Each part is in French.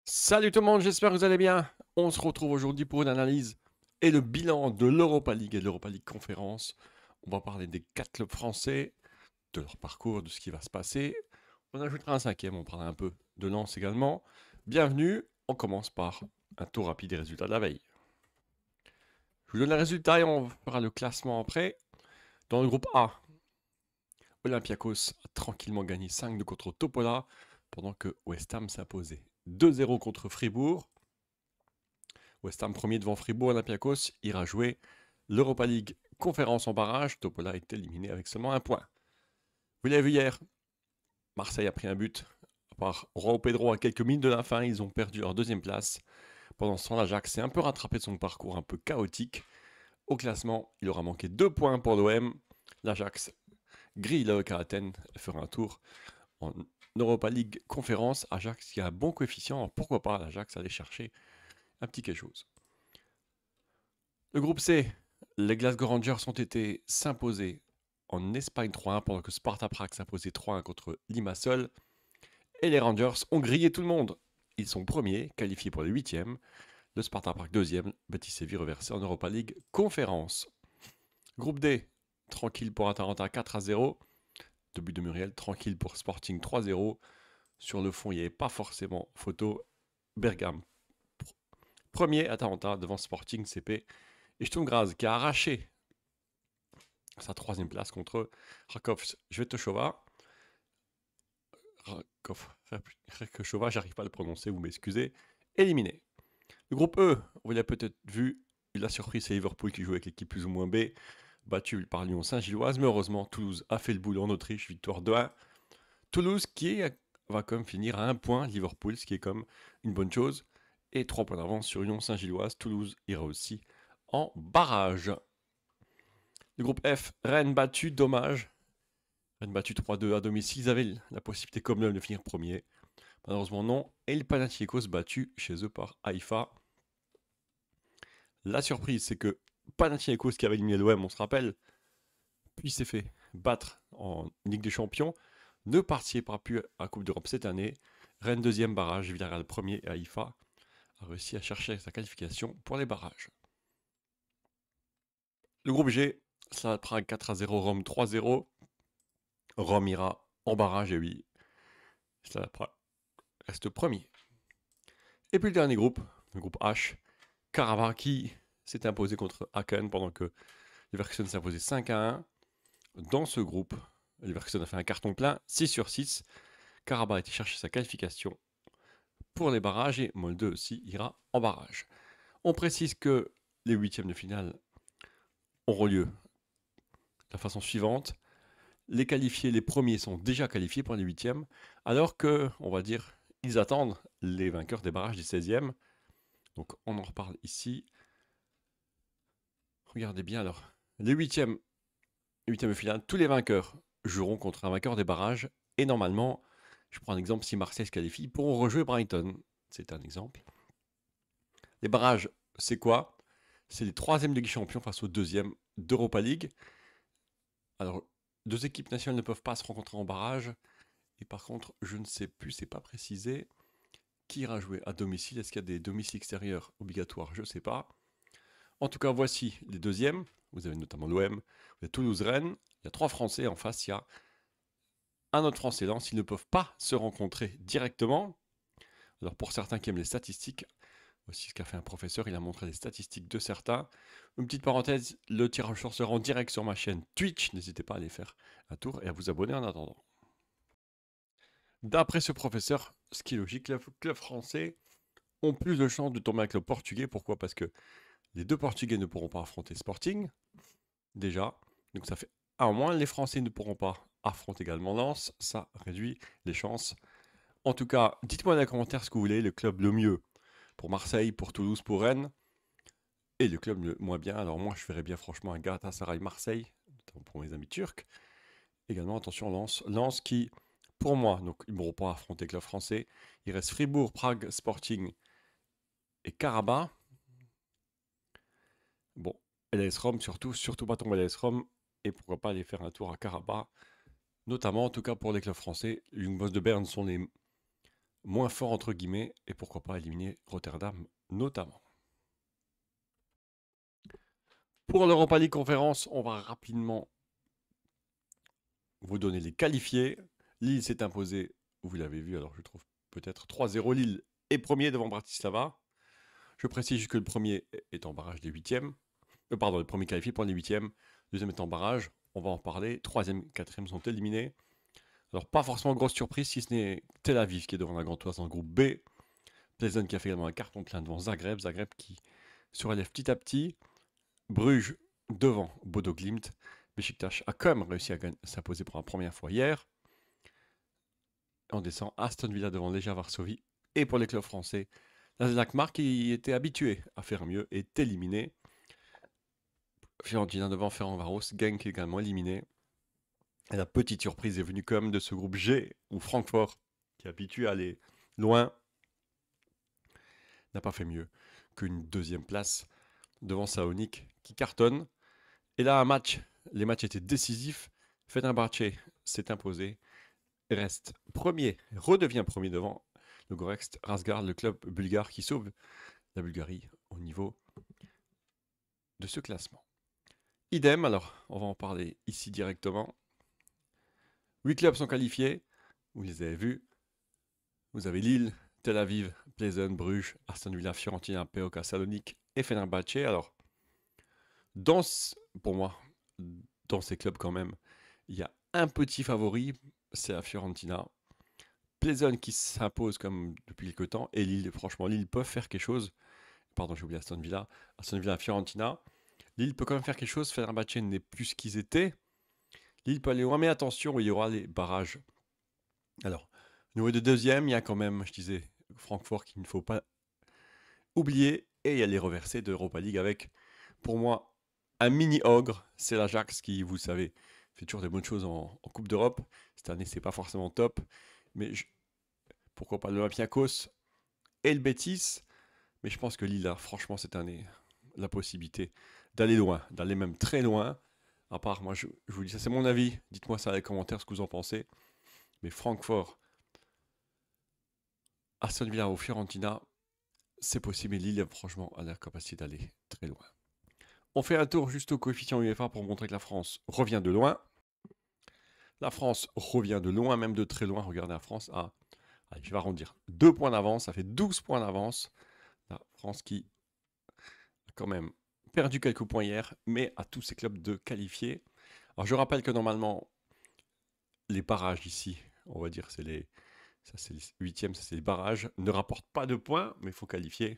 Salut tout le monde, j'espère que vous allez bien. On se retrouve aujourd'hui pour une analyse et le bilan de l'Europa League et de l'Europa League Conférence. On va parler des 4 clubs français, de leur parcours, de ce qui va se passer. On ajoutera un cinquième, on parlera un peu de Lens également. Bienvenue, on commence par un tour rapide des résultats de la veille. Je vous donne les résultats et on fera le classement après. Dans le groupe A, Olympiakos a tranquillement gagné 5-2 contre Topola, pendant que West Ham s'imposait 2-0 contre Fribourg. West Ham premier devant Fribourg, Olympiakos ira jouer l'Europa League conférence en barrage. Topola est éliminé avec seulement un point. Vous l'avez vu hier, Marseille a pris un but. Par João Pedro à quelques minutes de la fin, ils ont perdu leur deuxième place. Pendant ce temps, l'Ajax s'est un peu rattrapé de son parcours un peu chaotique. Au classement, il aura manqué 2 points pour l'OM. L'Ajax grille l'AEK Athènes et fera un tour en Europa League conférence. Ajax qui a un bon coefficient, alors pourquoi pas l'Ajax aller chercher un petit quelque chose. Le groupe C, les Glasgow Rangers ont été s'imposer en Espagne 3-1 pendant que Sparta Prague s'imposait 3-1 contre Limassol. Et les Rangers ont grillé tout le monde. Ils sont premiers, qualifiés pour les huitièmes. Le Sparta Prague deuxième, Betis Séville reversé en Europa League conférence. Groupe D, tranquille pour Atalanta 4-0. 2 buts de Muriel, tranquille pour Sporting 3-0. Sur le fond, il n'y avait pas forcément photo. Bergame, premier Atalanta devant Sporting CP. Et Sturm Graz qui a arraché sa troisième place contre Rakov Svetoshova. Rakov, j'arrive pas à le prononcer, vous m'excusez. Éliminé. Le groupe E, vous l'avez peut-être vu, la surprise c'est Liverpool qui joue avec l'équipe plus ou moins B, battu par Lyon Saint-Gilloise, mais heureusement Toulouse a fait le boulot en Autriche, victoire 2-1. Toulouse va quand même finir à un point Liverpool, ce qui est comme une bonne chose, et 3 points d'avance sur Lyon Saint-Gilloise. Toulouse ira aussi en barrage. Le groupe F, Rennes battu, dommage. Rennes battu 3-2 à domicile. Ils avaient la possibilité comme l'homme de finir premier. Malheureusement non. Et le Panathinaikos battu chez eux par Haïfa. La surprise, c'est que Panathinaikos qui avait éliminé l'OM, on se rappelle, puis s'est fait battre en Ligue des Champions, ne participera plus à la Coupe d'Europe cette année. Rennes deuxième barrage, Villarreal premier et Haïfa a réussi à chercher sa qualification pour les barrages. Le groupe G, Slavia Prague 4-0, Rome 3-0. Rome ira en barrage et oui, Slavia Prague reste premier. Et puis le dernier groupe, le groupe H, Karabakh qui s'est imposé contre Aachen pendant que Leverkusen s'est imposé 5-1. Dans ce groupe, Leverkusen a fait un carton plein, 6 sur 6. Karabakh a été chercher sa qualification pour les barrages et Molde aussi ira en barrage. On précise que les huitièmes de finale auront lieu de la façon suivante. Les qualifiés, les premiers sont déjà qualifiés pour les huitièmes, alors que, on va dire, ils attendent les vainqueurs des barrages des 16e. Donc on en reparle ici. Regardez bien alors. Les huitièmes de finale, tous les vainqueurs joueront contre un vainqueur des barrages. Et normalement, je prends un exemple, si Marseille se qualifie, ils pourront rejouer Brighton. C'est un exemple. Les barrages, c'est quoi? C'est les troisièmes de Ligue Champions face aux deuxièmes d'Europa League. Alors, deux équipes nationales ne peuvent pas se rencontrer en barrage. Et par contre, je ne sais plus, c'est pas précisé. Qui ira jouer à domicile? Est-ce qu'il y a des domiciles extérieurs obligatoires? Je ne sais pas. En tout cas, voici les deuxièmes. Vous avez notamment l'OM, vous avez Toulouse-Rennes. Il y a 3 Français en face. Il y a un autre Français Lens. Ils ne peuvent pas se rencontrer directement. Alors pour certains qui aiment les statistiques, aussi ce qu'a fait un professeur, il a montré les statistiques de certains. Une petite parenthèse, le tirage au sort sera en direct sur ma chaîne Twitch. N'hésitez pas à aller faire un tour et à vous abonner en attendant. D'après ce professeur, ce qui est logique, les clubs français ont plus de chances de tomber avec le portugais. Pourquoi? Parce que les deux portugais ne pourront pas affronter Sporting, déjà. Donc ça fait un en moins. Les Français ne pourront pas affronter également Lens. Ça réduit les chances. En tout cas, dites-moi dans les commentaires ce que vous voulez, le club le mieux pour Marseille, pour Toulouse, pour Rennes. Et le club le moins bien. Alors moi, je verrais bien franchement un Galatasaray Marseille, notamment pour mes amis turcs. Également, attention, Lens. Lens qui, pour moi, donc ils ne pourront pas affronter le club français. Il reste Fribourg, Prague, Sporting et Karabakh. Bon, LS Rome surtout pas tomber LS Rome. Et pourquoi pas aller faire un tour à Karabakh. Notamment, en tout cas pour les clubs français. Les Young Boys de Berne sont les moins fort entre guillemets, et pourquoi pas éliminer Rotterdam notamment. Pour l'Europa League Conférence, on va rapidement vous donner les qualifiés. Lille s'est imposé, vous l'avez vu, alors je trouve peut-être 3-0. Lille est premier devant Bratislava. Je précise que le premier est en barrage des huitièmes. Pardon, le premier qualifié pour les huitièmes. Deuxième est en barrage. On va en parler. Troisième, quatrième sont éliminés. Alors, pas forcément grosse surprise, si ce n'est Tel Aviv qui est devant la Gantoise dans le groupe B. Plzeň qui a fait également un carton plein devant Zagreb. Zagreb qui se relève petit à petit. Bruges devant Bodo Glimt. Beşiktaş a quand même réussi à s'imposer pour la première fois hier. On descend Aston Villa devant Legia Varsovie. Et pour les clubs français, l'Alkmaar qui était habitué à faire mieux est éliminé. Fiorentina devant Ferencváros, Genk également éliminé. Et la petite surprise est venue quand même de ce groupe G, où Francfort, qui est habitué à aller loin, n'a pas fait mieux qu'une deuxième place devant Salonique, qui cartonne. Et là, les matchs étaient décisifs. Fenerbahçe s'est imposé, reste premier, redevient premier devant le Goreks Razgrad, le club bulgare qui sauve la Bulgarie au niveau de ce classement. Idem, alors on va en parler ici directement. 8 clubs sont qualifiés, vous les avez vus. Vous avez Lille, Tel Aviv, Plzeň, Bruges, Aston Villa, Fiorentina, PAOK, Salonique et Fenerbahçe. Alors, pour moi, dans ces clubs quand même, il y a un petit favori, c'est la Fiorentina. Plzeň qui s'impose comme depuis quelques temps, et Lille, franchement, Lille peuvent faire quelque chose. Pardon, j'ai oublié Aston Villa. Aston Villa, Fiorentina. Lille peut quand même faire quelque chose. Fenerbahçe n'est plus ce qu'ils étaient. Lille peut aller loin, mais attention, il y aura les barrages. Alors, au niveau de deuxième, il y a quand même, je disais, Francfort qu'il ne faut pas oublier. Et il y a les reversés de Europa League avec, pour moi, un mini-ogre. C'est l'Ajax qui, vous savez, fait toujours des bonnes choses en Coupe d'Europe. Cette année, c'est pas forcément top. Mais pourquoi pas l'Olympiakos et le Betis. Mais je pense que Lille a, franchement, cette année, la possibilité d'aller loin, d'aller même très loin. À part, moi, je vous dis ça, c'est mon avis. Dites-moi ça dans les commentaires, ce que vous en pensez. Mais Francfort, Aston Villa ou Fiorentina, c'est possible. Et Lille, franchement, a la capacité d'aller très loin. On fait un tour juste au coefficient UEFA pour montrer que la France revient de loin. La France revient de loin, même de très loin. Regardez, la France a, allez, je vais arrondir, 2 points d'avance. Ça fait 12 points d'avance. La France qui a quand même perdu quelques points hier, mais a tous ses clubs de qualifiés. Alors, je rappelle que normalement, les barrages ici, on va dire, ça c'est les huitièmes, ça c'est les barrages, ne rapportent pas de points, mais il faut qualifier.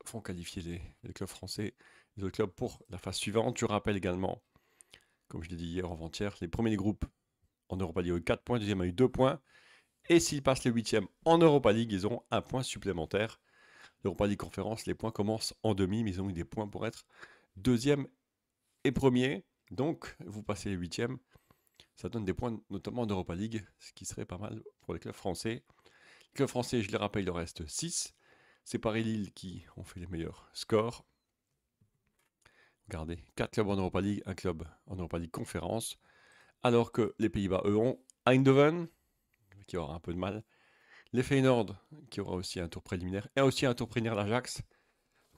Font qualifier les clubs français, les autres clubs pour la phase suivante. Je rappelle également, comme je l'ai dit hier, avant-hier, les premiers groupes en Europa League ont eu 4 points, le deuxième a eu 2 points. Et s'ils passent les huitièmes en Europa League, ils auront un point supplémentaire. L'Europa League Conférence, les points commencent en demi, mais ils ont eu des points pour être deuxième et premier. Donc, vous passez les huitièmes, ça donne des points notamment en Europa League, ce qui serait pas mal pour les clubs français. Les clubs français, je les rappelle, il en reste 6. C'est Paris-Lille qui ont fait les meilleurs scores. Regardez, 4 clubs en Europa League, un club en Europa League Conférence. Alors que les Pays-Bas, eux, ont Eindhoven, qui aura un peu de mal. Les Feyenoord, qui aura aussi un tour préliminaire. Et aussi un tour préliminaire l'Ajax.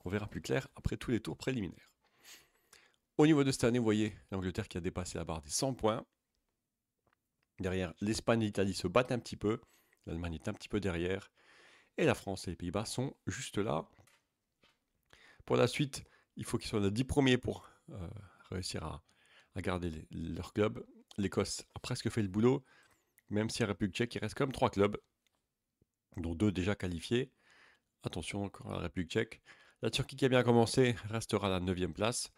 On verra plus clair après tous les tours préliminaires. Au niveau de cette année, vous voyez l'Angleterre qui a dépassé la barre des 100 points. Derrière, l'Espagne et l'Italie se battent un petit peu. L'Allemagne est un petit peu derrière. Et la France et les Pays-Bas sont juste là. Pour la suite, il faut qu'ils soient les 10 premiers pour réussir à garder leur club. L'Écosse a presque fait le boulot. Même si la République tchèque, il reste quand même 3 clubs, dont 2 déjà qualifiés. Attention encore à la République tchèque. La Turquie qui a bien commencé restera à la 9e place.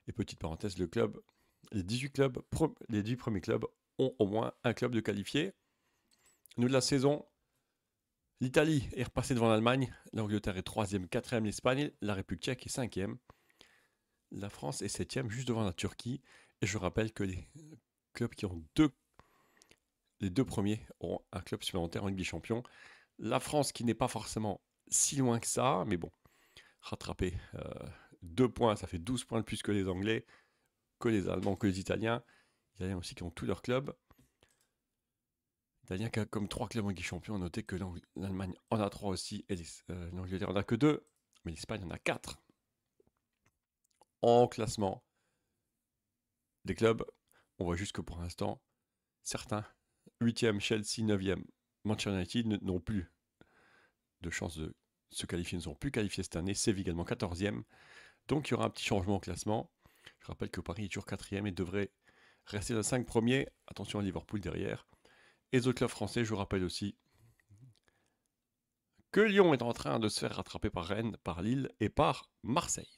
Et petite parenthèse, les 18 premiers clubs ont au moins un club de qualifié. Nous de la saison, l'Italie est repassée devant l'Allemagne, l'Angleterre est 3e, 4e l'Espagne, la République tchèque est 5e, la France est 7e, juste devant la Turquie. Et je rappelle que les clubs qui ont les 2 premiers auront un club supplémentaire en Ligue des Champions. La France qui n'est pas forcément si loin que ça, mais bon, rattraper 2 points, ça fait 12 points de plus que les Anglais, que les Allemands, que les Italiens. Les Italiens aussi qui ont tous leurs clubs. Il n'y a qu'à comme 3 clubs en Ligue des Champions. Notez que l'Allemagne en a 3 aussi, et l'Angleterre en a que 2, mais l'Espagne en a 4. En classement des clubs, on voit juste que pour l'instant, certains, 8e Chelsea, 9e Manchester United, n'ont plus de chance de se qualifier, ne sont plus qualifiés cette année. Séville également 14e. Donc il y aura un petit changement au classement. Je rappelle que Paris est toujours 4e et devrait rester dans les 5 premiers. Attention à Liverpool derrière. Et les autres clubs français, je vous rappelle aussi que Lyon est en train de se faire rattraper par Rennes, par Lille et par Marseille.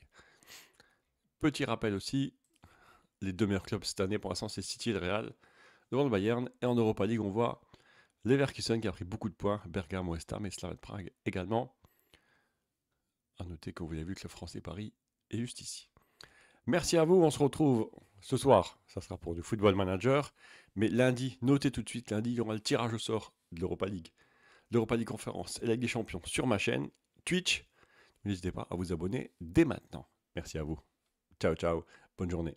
Petit rappel aussi, les 2 meilleurs clubs cette année pour l'instant c'est City et le Real, devant le Bayern. Et en Europa League on voit Leverkusen qui a pris beaucoup de points, Bergame, West Ham et Slavia Prague également. A noter que vous avez vu que le français Paris est juste ici. Merci à vous, on se retrouve ce soir, ça sera pour du Football Manager, mais lundi, notez tout de suite, lundi il y aura le tirage au sort de l'Europa League, Conférence et la Ligue des Champions sur ma chaîne Twitch. N'hésitez pas à vous abonner dès maintenant. Merci à vous. Ciao, ciao, bonne journée.